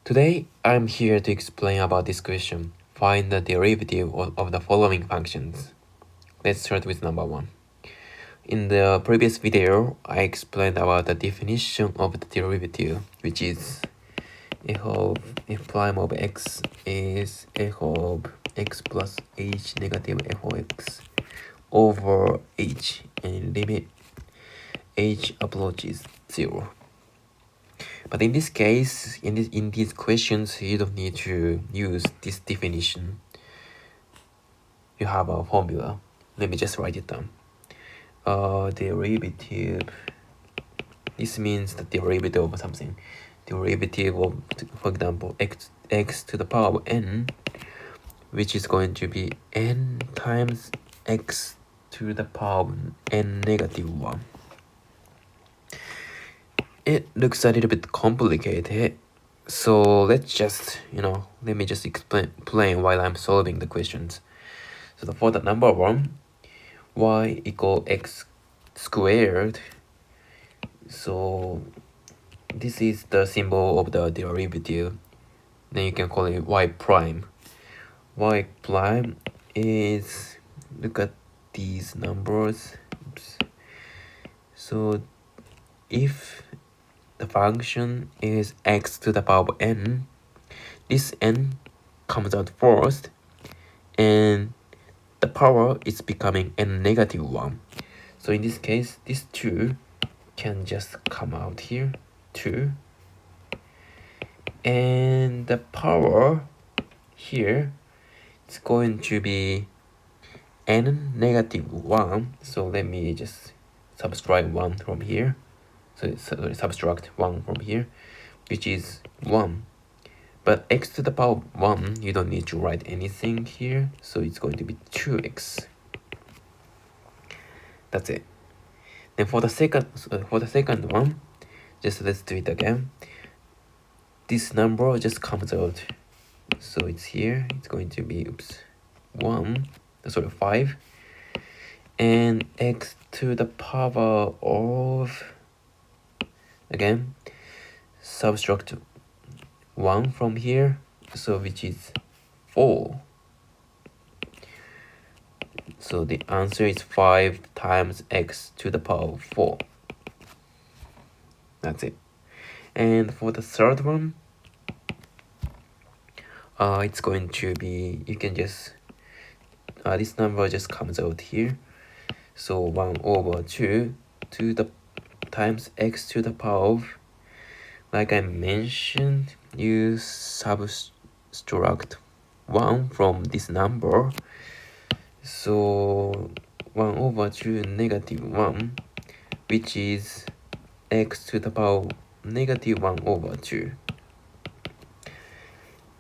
Today, I'm here to explain about this question. Find the derivative of the following functions. Let's start with number 1. In the previous video, I explained about the definition of the derivative, which is f prime of x is f of x plus h negative f of x over h, and limit h approaches 0. But in this case, in these questions, you don't need to use this definition. You have a formula. Let me just write it down. Derivative. This means the derivative of something. Derivative of, for example, x to the power of n, which is going to be n times x to the power of n negative 1. It looks a little bit complicated, so let's just, let me just explain while I'm solving the questions. So for the number 1, y equal x squared. So this is the symbol of the derivative. Then you can call it y prime. Y prime is, look at these numbers. Oops. So if the function is x to the power of n, this n comes out first, and the power is becoming n negative 1. So in this case, this 2 can just come out here, 2. And the power here is going to be n negative 1. So let me just subtract 1 from here. So subtract 1 from here, which is 1. But x to the power of 1, you don't need to write anything here. So it's going to be 2x. That's it. Then for the second one, just let's do it again. This number just comes out. So it's here. It's going to be 5. And x to the power of, again, subtract 1 from here, so which is 4. So the answer is 5 times x to the power of 4. That's it. And for the third one, it's going to be, you can just, this number just comes out here. So 1 over 2 to the times x to the power of, like I mentioned, you subtract 1 from this number. So 1 over 2 negative 1, which is x to the power negative 1 over 2.